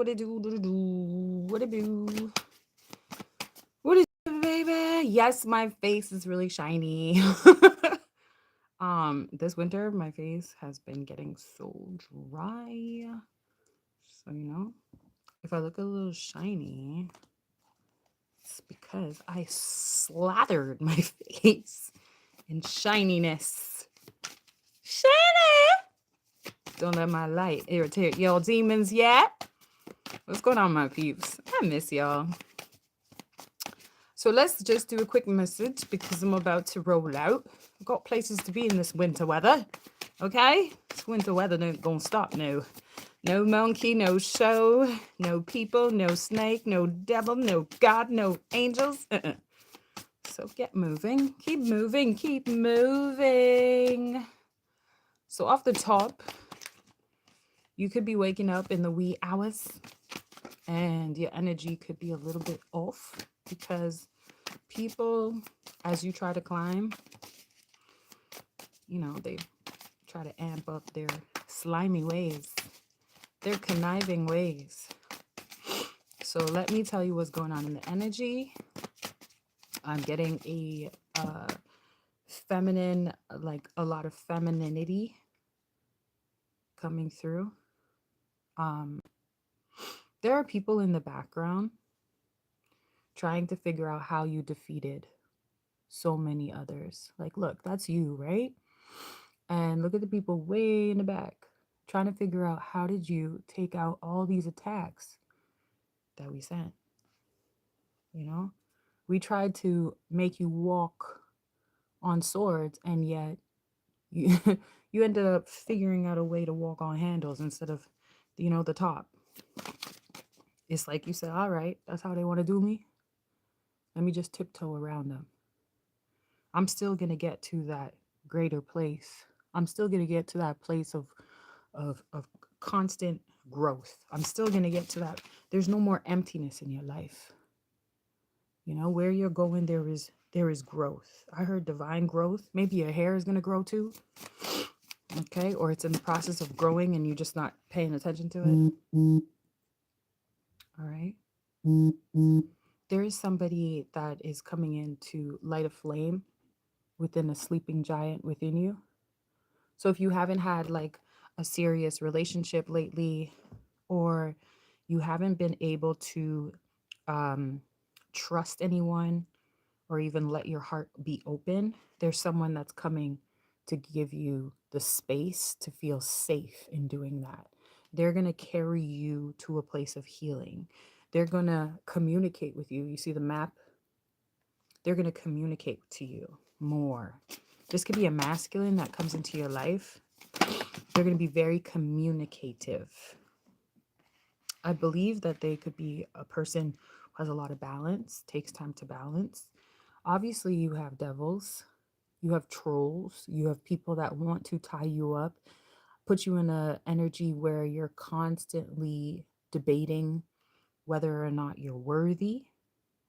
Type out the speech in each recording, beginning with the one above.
What it do? What it do? What it do? What it do, baby? Yes, my face is really shiny. This winter my face has been getting so dry. So if I look a little shiny, it's because I slathered my face in shininess. Shiny! Don't let my light irritate y'all demons yet. What's going on, my peeps? I miss y'all. So let's just do a quick message because I'm about to roll out. I've got places to be in this winter weather. Okay? This winter weather ain't gonna stop now. No monkey, no show, no people, no snake, no devil, no God, no angels. So get moving. Keep moving. Keep moving. So off the top, you could be waking up in the wee hours and your energy could be a little bit off because people, as you try to climb, they try to amp up their slimy ways, their conniving ways. So let me tell you what's going on in the energy. I'm getting a feminine, like a lot of femininity coming through. There are people in the background trying to figure out how you defeated so many others. Like, look, that's you, right? And look at the people way in the back trying to figure out how did you take out all these attacks that we sent. We tried to make you walk on swords, and yet you you ended up figuring out a way to walk on handles instead of the top. It's like you said, all right, that's how they want to do me. Let me just tiptoe around them. I'm still gonna get to that greater place. I'm still gonna get to that place of constant growth. I'm still gonna get to that. There's no more emptiness in your life. Where you're going, there is growth. I heard divine growth. Maybe your hair is gonna grow too. Okay, or it's in the process of growing and you're just not paying attention to it. All right. There is somebody that is coming in to light a flame within a sleeping giant within you. So if you haven't had like a serious relationship lately, or you haven't been able to trust anyone or even let your heart be open, there's someone that's coming to give you the space to feel safe in doing that. They're going to carry you to a place of healing. They're going to communicate with you. You see the map? They're going to communicate to you more. This could be a masculine that comes into your life. They're going to be very communicative. I believe that they could be a person who has a lot of balance, takes time to balance. Obviously, you have devils, you have trolls, you have people that want to tie you up, put you in an energy where you're constantly debating whether or not you're worthy,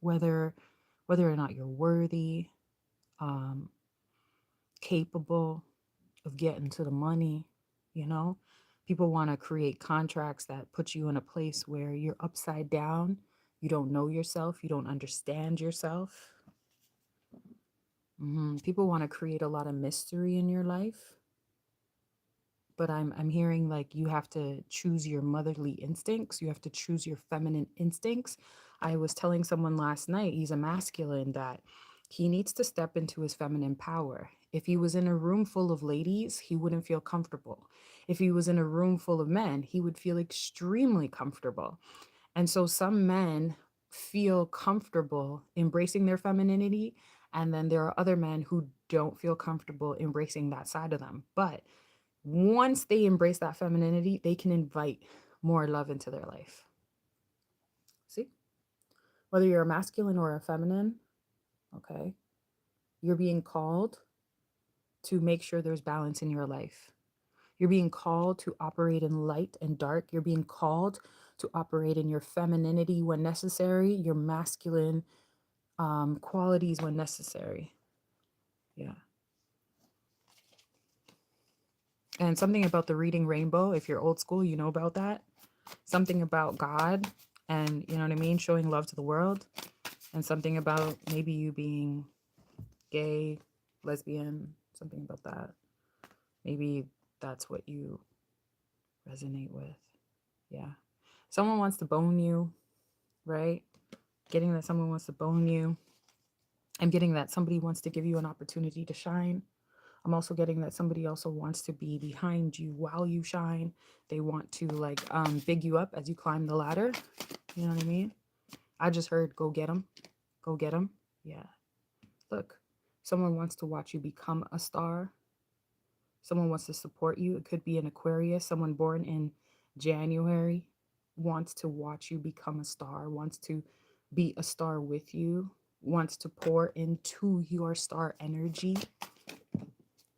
whether or not you're worthy, capable of getting to the money. People want to create contracts that put you in a place where you're upside down. You don't know yourself. You don't understand yourself. People want to create a lot of mystery in your life. But I'm hearing like you have to choose your motherly instincts. You have to choose your feminine instincts. I was telling someone last night, he's a masculine, that he needs to step into his feminine power. If he was in a room full of ladies, he wouldn't feel comfortable. If he was in a room full of men, he would feel extremely comfortable. And so some men feel comfortable embracing their femininity, and then there are other men who don't feel comfortable embracing that side of them. But once they embrace that femininity, they can invite more love into their life. See? Whether you're a masculine or a feminine, okay, you're being called to make sure there's balance in your life. You're being called to operate in light and dark. You're being called to operate in your femininity when necessary, your masculine qualities when necessary. Yeah. And something about the reading rainbow, if you're old school, you know about that. Something about God and, you know what I mean, showing love to the world, and something about maybe you being gay, lesbian, something about that. Maybe that's what you resonate with. Yeah. Someone wants to bone you, right? Getting that someone wants to bone you. I'm getting that somebody wants to give you an opportunity to shine. I'm also getting that somebody also wants to be behind you while you shine. They want to like big you up as you climb the ladder. You know what I mean? I just heard go get them. Go get them. Yeah. Look, someone wants to watch you become a star. Someone wants to support you. It could be an Aquarius, someone born in January wants to watch you become a star, wants to be a star with you, wants to pour into your star energy.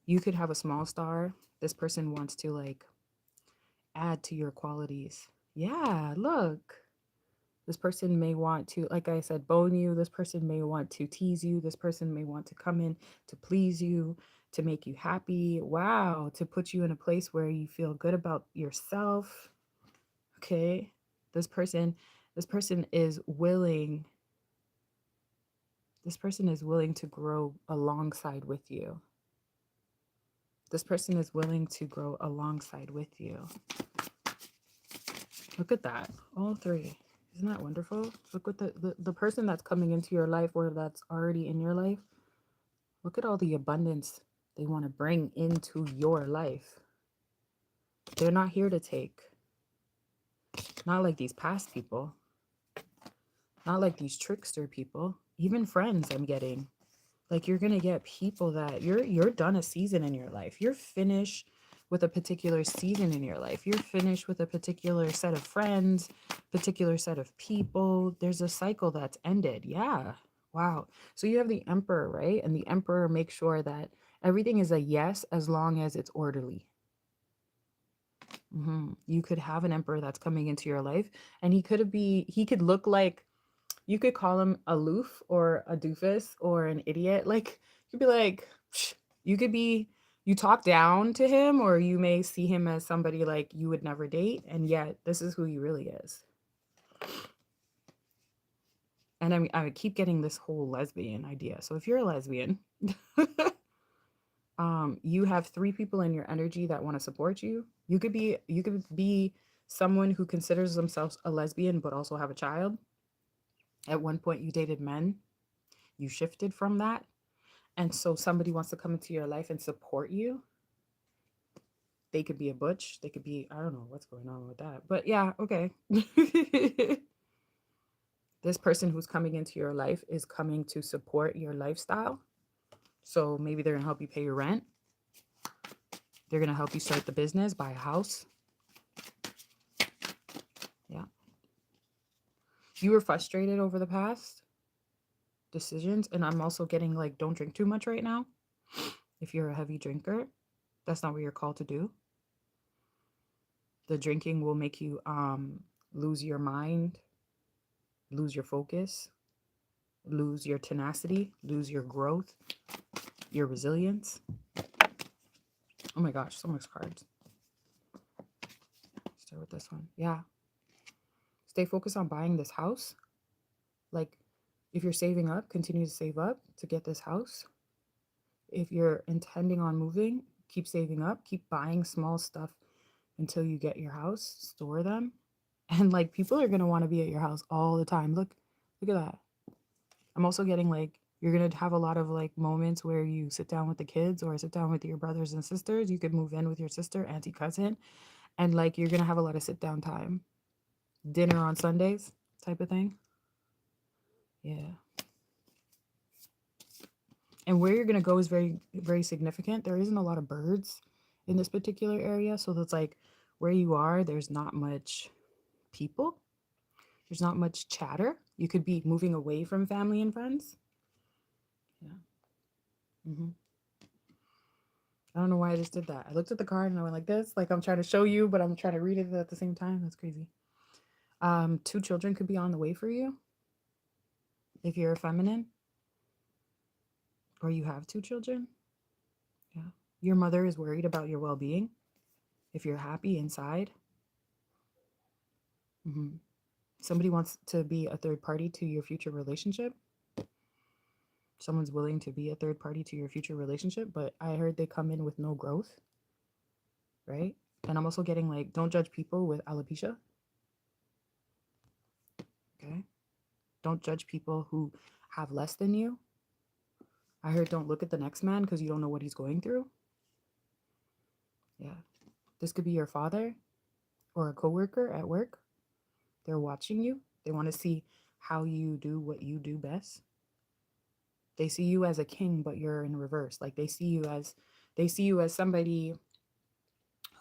You could have a small star. This person wants to like add to your qualities. Yeah, look. This person may want to, like I said, bone you. This person may want to tease you. This person may want to come in to please you, to make you happy. Wow, to put you in a place where you feel good about yourself. Okay. This person, this person is willing, this person is willing to grow alongside with you. This person is willing to grow alongside with you. Look at that. All three. Isn't that wonderful? Look what the person that's coming into your life or that's already in your life. Look at all the abundance they want to bring into your life. They're not here to take. Not like these past people. Not like these trickster people. Even friends I'm getting. Like you're going to get people that you're done a season in your life. You're finished with a particular season in your life. You're finished with a particular set of friends, particular set of people. There's a cycle that's ended. Yeah. Wow. So you have the emperor, right? And the emperor makes sure that everything is a yes as long as it's orderly. You could have an emperor that's coming into your life, and he could look like, you could call him aloof or a doofus or an idiot. Like you'd be like, "Psh," you could be, you talk down to him, or you may see him as somebody like you would never date, and yet this is who he really is. And I keep getting this whole lesbian idea. So if you're a lesbian, you have three people in your energy that want to support you. You could be someone who considers themselves a lesbian but also have a child. At one point you dated men. You shifted from that. And so somebody wants to come into your life and support you. They could be a butch. They could be, I don't know what's going on with that. But yeah, okay. This person who's coming into your life is coming to support your lifestyle. So maybe they're going to help you pay your rent. They're going to help you start the business, buy a house. Yeah. You were frustrated over the past decisions. And I'm also getting like, don't drink too much right now. If you're a heavy drinker, that's not what you're called to do. The drinking will make you lose your mind, lose your focus, lose your tenacity, lose your growth, your resilience. Oh my gosh, so much cards. Start with this one. Yeah. Stay focused on buying this house. Like, if you're saving up, continue to save up to get this house. If you're intending on moving, keep saving up, keep buying small stuff until you get your house, store them. And like people are going to want to be at your house all the time. Look at that. I'm also getting like you're going to have a lot of like moments where you sit down with the kids or sit down with your brothers and sisters. You could move in with your sister, auntie, cousin, and like you're going to have a lot of sit down time. Dinner on Sundays type of thing. Yeah. And where you're going to go is very, very significant. There isn't a lot of birds in this particular area. So that's like where you are, there's not much people. There's not much chatter. You could be moving away from family and friends. Yeah. I don't know why I just did that. I looked at the card and I went like this, like I'm trying to show you, but I'm trying to read it at the same time. That's crazy. 2 children could be on the way for you if you're a feminine, or you have 2 children. Yeah. Your mother is worried about your well-being if you're happy inside. Somebody wants to be a third party to your future relationship. Someone's willing to be a third party to your future relationship, but I heard they come in with no growth, right? And I'm also getting like, don't judge people with alopecia. Okay. Don't judge people who have less than you. I heard don't look at the next man because you don't know what he's going through. Yeah. This could be your father or a coworker at work. They're watching you. They want to see how you do what you do best. They see you as a king, but you're in reverse. Like they see you as somebody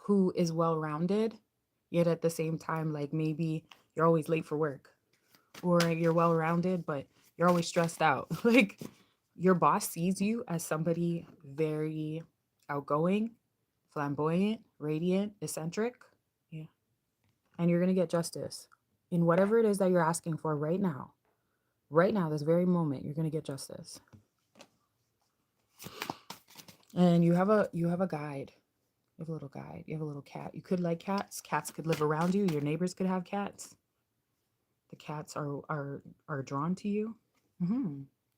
who is well-rounded, yet at the same time, like maybe you're always late for work, or you're well-rounded, but you're always stressed out. Like your boss sees you as somebody very outgoing, flamboyant, radiant, eccentric. Yeah. And you're going to get justice in whatever it is that you're asking for right now. Right now, this very moment, you're going to get justice. And you have a guide. You have a little guide. You have a little cat. You could like cats. Cats could live around you. Your neighbors could have cats. The cats are drawn to you.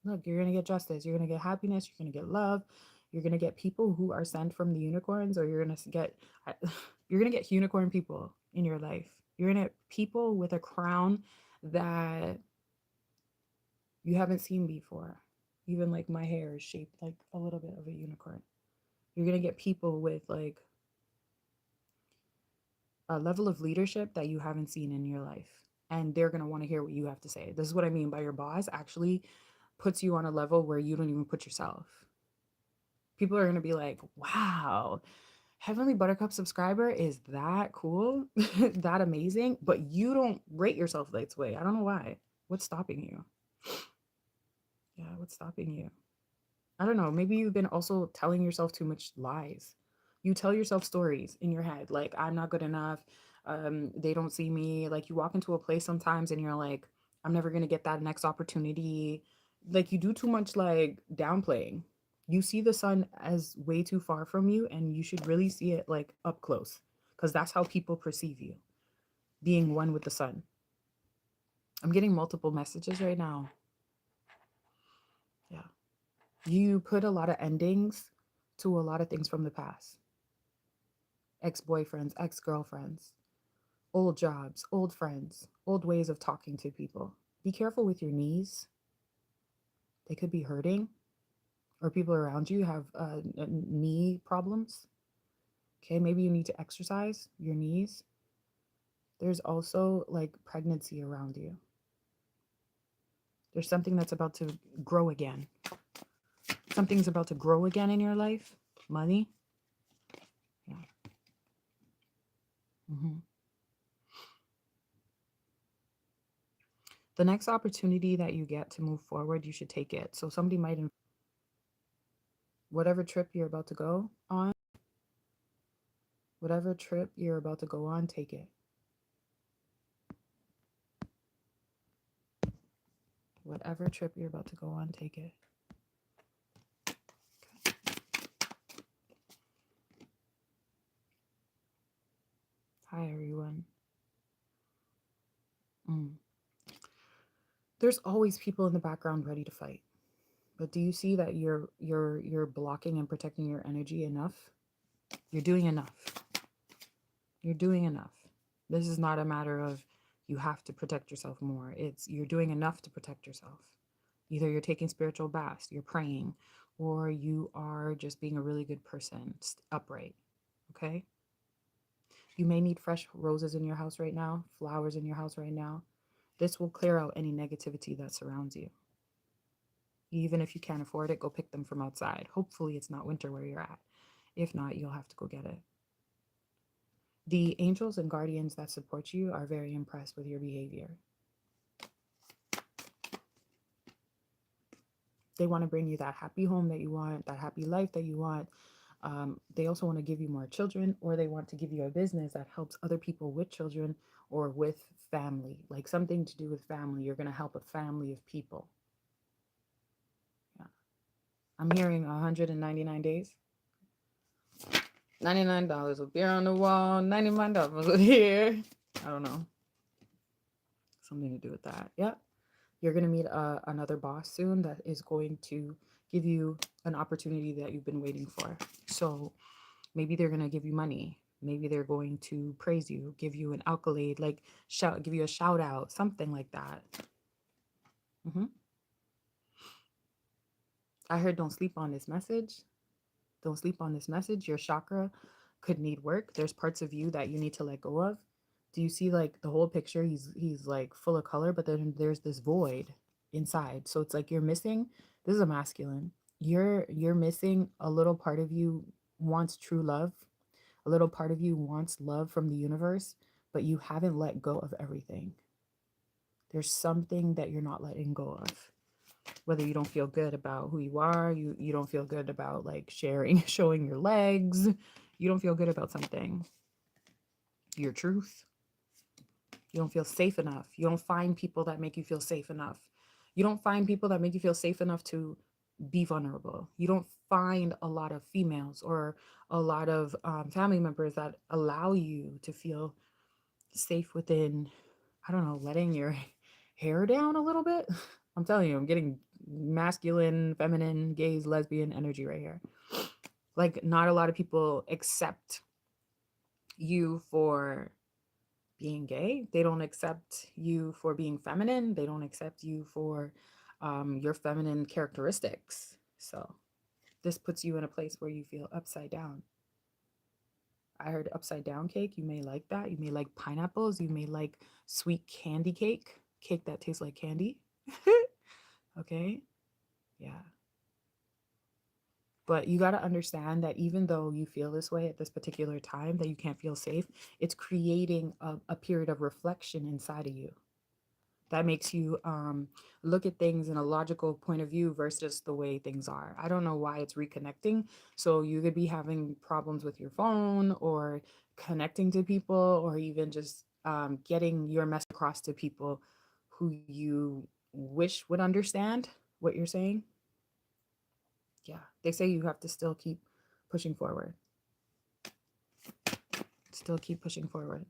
Look, you're going to get justice. You're going to get happiness. You're going to get love. You're going to get people who are sent from the unicorns, or you're going to get unicorn people in your life. You're going to get people with a crown that you haven't seen before. Even like my hair is shaped like a little bit of a unicorn. You're going to get people with like a level of leadership that you haven't seen in your life. And they're going to want to hear what you have to say. This is what I mean by your boss actually puts you on a level where you don't even put yourself. People are going to be like, wow, Heavenly Buttercup subscriber is that cool, that amazing. But you don't rate yourself that way. I don't know why. What's stopping you? Yeah, what's stopping you? I don't know. Maybe you've been also telling yourself too much lies. You tell yourself stories in your head, like, I'm not good enough. They don't see me. Like, you walk into a place sometimes and you're like, I'm never going to get that next opportunity. Like, you do too much, like, downplaying. You see the sun as way too far from you, and you should really see it, like, up close, because that's how people perceive you, being one with the sun. I'm getting multiple messages right now. Yeah. You put a lot of endings to a lot of things from the past. Ex-boyfriends, ex-girlfriends, old jobs, old friends, old ways of talking to people. Be careful with your knees. They could be hurting, or people around you have knee problems. Okay, maybe you need to exercise your knees. There's also like pregnancy around you. There's something that's about to grow again. Something's about to grow again in your life. Money. Yeah. The next opportunity that you get to move forward, you should take it. So somebody might, whatever trip you're about to go on, take it. Whatever trip you're about to go on, take it. Okay. Hi, everyone. There's always people in the background ready to fight. But do you see that you're blocking and protecting your energy enough? You're doing enough. You're doing enough. This is not a matter of you have to protect yourself more. It's you're doing enough to protect yourself. Either you're taking spiritual baths, you're praying, or you are just being a really good person, upright. Okay? You may need fresh roses in your house right now, flowers in your house right now. This will clear out any negativity that surrounds you. Even if you can't afford it, go pick them from outside. Hopefully it's not winter where you're at. If not, you'll have to go get it. The angels and guardians that support you are very impressed with your behavior. They want to bring you that happy home that you want, that happy life that you want. They also want to give you more children, or they want to give you a business that helps other people with children or with family, like something to do with family. You're going to help a family of people. Yeah. I'm hearing 199 days. $99 with beer on the wall, $99 with here. I don't know. Something to do with that. Yep. You're going to meet another boss soon that is going to give you an opportunity that you've been waiting for. So maybe they're going to give you money. Maybe they're going to praise you, give you an accolade, like give you a shout out, something like that. hmm I heard don't sleep on this message. Don't sleep on this message. Your chakra could need work. There's parts of you that you need to let go of. Do you see like the whole picture? He's like full of color, but then there's this void inside. So it's like you're missing. This is a masculine. You're missing a little part of you wants true love. A little part of you wants love from the universe, but you haven't let go of everything. There's something that you're not letting go of. Whether you don't feel good about who you are, you don't feel good about like sharing, showing your legs, you don't feel good about something, your truth, you don't feel safe enough, you don't find people that make you feel safe enough, you don't find people that make you feel safe enough to be vulnerable, you don't find a lot of females or a lot of family members that allow you to feel safe within, I don't know, letting your hair down a little bit. I'm telling you, I'm getting masculine, feminine, gays, lesbian energy right here. Like, not a lot of people accept you for being gay. They don't accept you for being feminine. They don't accept you for your feminine characteristics. So, this puts you in a place where you feel upside down. I heard upside down cake. You may like that. You may like pineapples. You may like sweet candy cake, cake that tastes like candy. Okay. Yeah. But you got to understand that even though you feel this way at this particular time, that you can't feel safe, it's creating a period of reflection inside of you that makes you look at things in a logical point of view versus the way things are. I don't know why it's reconnecting. So you could be having problems with your phone or connecting to people or even just getting your message across to people who you wish would understand what you're saying. Yeah, they say you have to still keep pushing forward. Still keep pushing forward.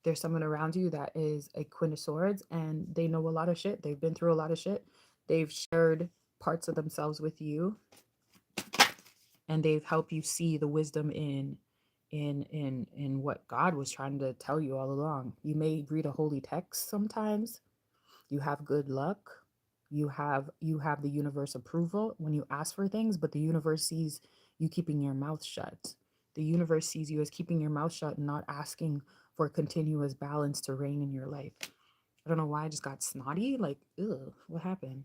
There's someone around you that is a Queen of Swords and they know a lot of shit. They've been through a lot of shit. They've shared parts of themselves with you and they've helped you see the wisdom in what God was trying to tell you all along. You may read a holy text sometimes. You have good luck. You have the universe approval when you ask for things, but the universe sees you keeping your mouth shut. The universe sees you as keeping your mouth shut and not asking for continuous balance to reign in your life. I don't know why I just got snotty. Like, ugh, what happened?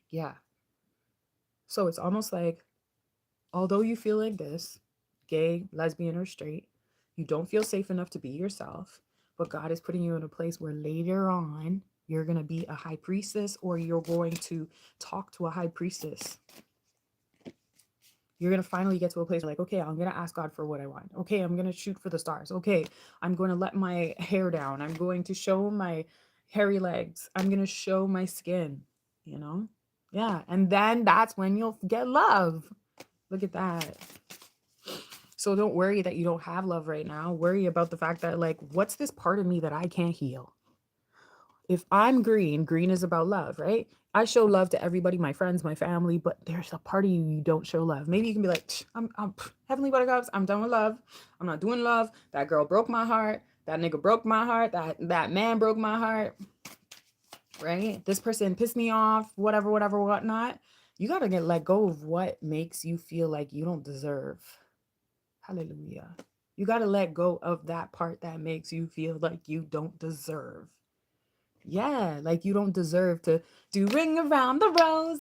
Yeah. So it's almost like, although you feel like this, gay, lesbian, or straight, you don't feel safe enough to be yourself, but God is putting you in a place where later on, you're going to be a high priestess or you're going to talk to a high priestess. You're going to finally get to a place where like, okay, I'm going to ask God for what I want. Okay, I'm going to shoot for the stars. Okay, I'm going to let my hair down. I'm going to show my hairy legs. I'm going to show my skin, you know? Yeah, and then that's when you'll get love. Look at that. So don't worry that you don't have love right now. Worry about the fact that like, what's this part of me that I can't heal? If I'm green, green is about love, right? I show love to everybody, my friends, my family, but there's a part of you don't show love. Maybe you can be like, I'm Heavenly Buttercups. I'm done with love. I'm not doing love. That girl broke my heart. That nigga broke my heart. That man broke my heart. Right? This person pissed me off. Whatever, whatnot. You gotta let go of what makes you feel like you don't deserve. Hallelujah. You gotta let go of that part that makes you feel like you don't deserve. Yeah, like you don't deserve to do ring around the rose.